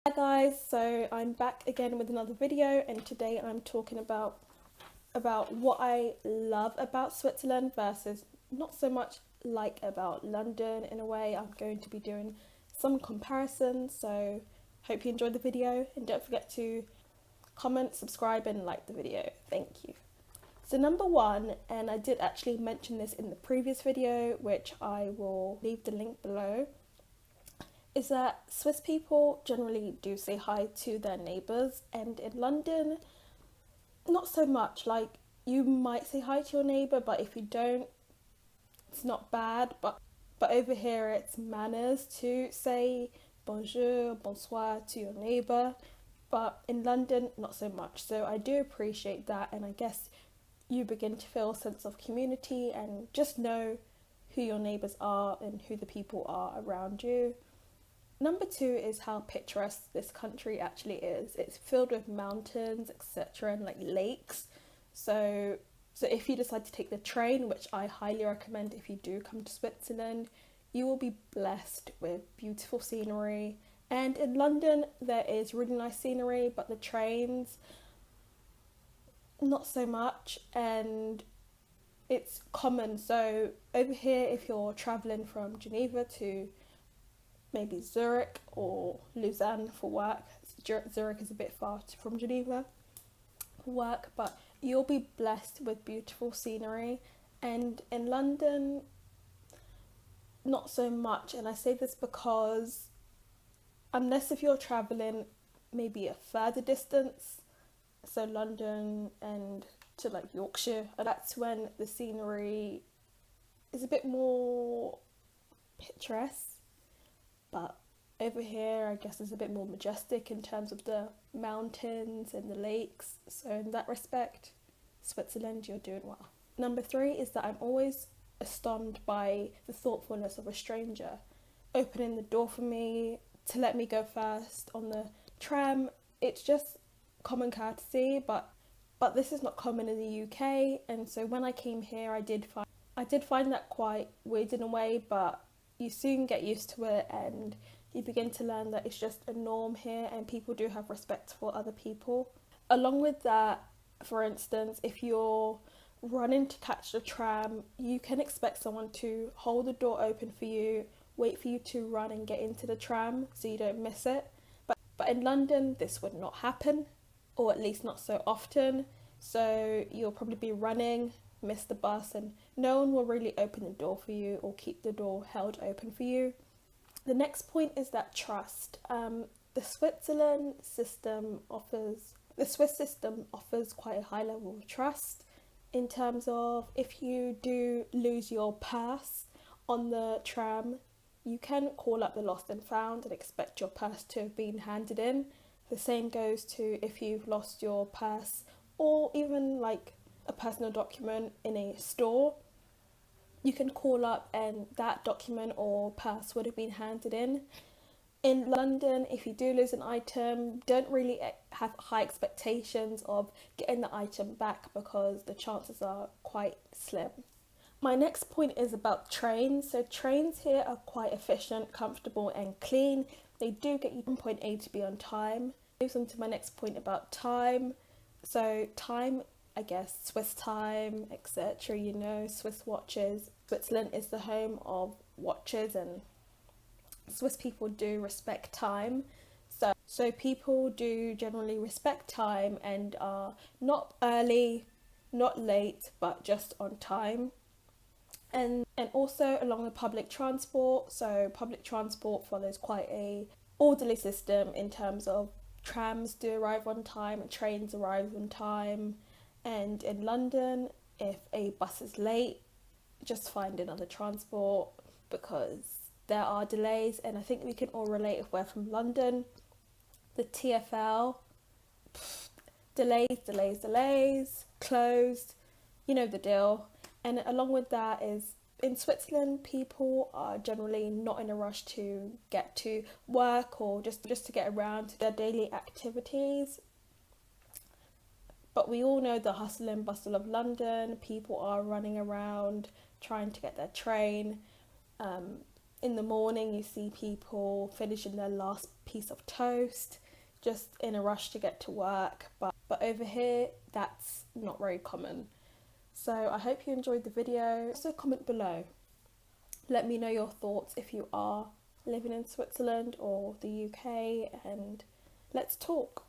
Hi guys, so I'm back again with another video, and today I'm talking about what I love about Switzerland versus not so much like about London. In a way, I'm going to be doing some comparisons, so hope you enjoyed the video, and don't forget to comment, subscribe and like the video. Thank you. So number one, and I did actually mention this in the previous video, which I will leave the link below, is that Swiss people generally do say hi to their neighbours, and in London, not so much. Like, you might say hi to your neighbour, but if you don't, it's not bad. But over here, it's manners to say bonjour, bonsoir to your neighbour. But in London, not so much. So I do appreciate that, and I guess you begin to feel a sense of community and just know who your neighbours are and who the people are around you. Number two is how picturesque this country actually is. It's filled with mountains, etc., and like lakes. So, so if you decide to take the train, which I highly recommend if you do come to Switzerland, you will be blessed with beautiful scenery. And in London, there is really nice scenery, but the trains, not so much. And it's common. So over here, if you're traveling from Geneva to maybe Zurich or Lausanne for work. Zurich is a bit far from Geneva for work, but you'll be blessed with beautiful scenery. And in London, not so much. And I say this because, unless if you're traveling maybe a further distance, so London and to like Yorkshire, that's when the scenery is a bit more picturesque. But over here, I guess it's a bit more majestic in terms of the mountains and the lakes. So in that respect, Switzerland, you're doing well. Number three is that I'm always astonished by the thoughtfulness of a stranger, opening the door for me, to let me go first on the tram. It's just common courtesy, but this is not common in the UK. And so when I came here, I did find that quite weird in a way, but you soon get used to it and you begin to learn that it's just a norm here, and people do have respect for other people. Along with that, for instance, if you're running to catch the tram, you can expect someone to hold the door open for you, wait for you to run and get into the tram so you don't miss it. But in London, this would not happen, or at least not so often. So you'll probably be running, miss the bus, and no one will really open the door for you or keep the door held open for you. The next point is that trust. The Swiss system offers quite a high level of trust in terms of, if you do lose your purse on the tram, you can call up the lost and found and expect your purse to have been handed in. The same goes to if you've lost your purse or even like a personal document in a store. You can call up and that document or purse would have been handed in. In London, if you do lose an item, don't really have high expectations of getting the item back because the chances are quite slim. My next point is about trains. So trains here are quite efficient, comfortable and clean. They do get you from point A to B on time. Moves on to my next point about time. So time, I guess, Swiss time, etc. You know, Swiss watches. Switzerland is the home of watches, and Swiss people do respect time. So people do generally respect time and are not early, not late, but just on time. And also along with public transport. So public transport follows quite a orderly system in terms of trams do arrive on time and trains arrive on time. And in London, if a bus is late, just find another transport because there are delays. And I think we can all relate if we're from London. The TfL, delays, closed, you know the deal. And along with that is, in Switzerland, people are generally not in a rush to get to work or just to get around to their daily activities. But we all know the hustle and bustle of London. People are running around trying to get their train. in the morning you see people finishing their last piece of toast, just in a rush to get to work, but over here that's not very common. So I hope you enjoyed the video. Also comment below, let me know your thoughts if you are living in Switzerland or the UK, and let's talk.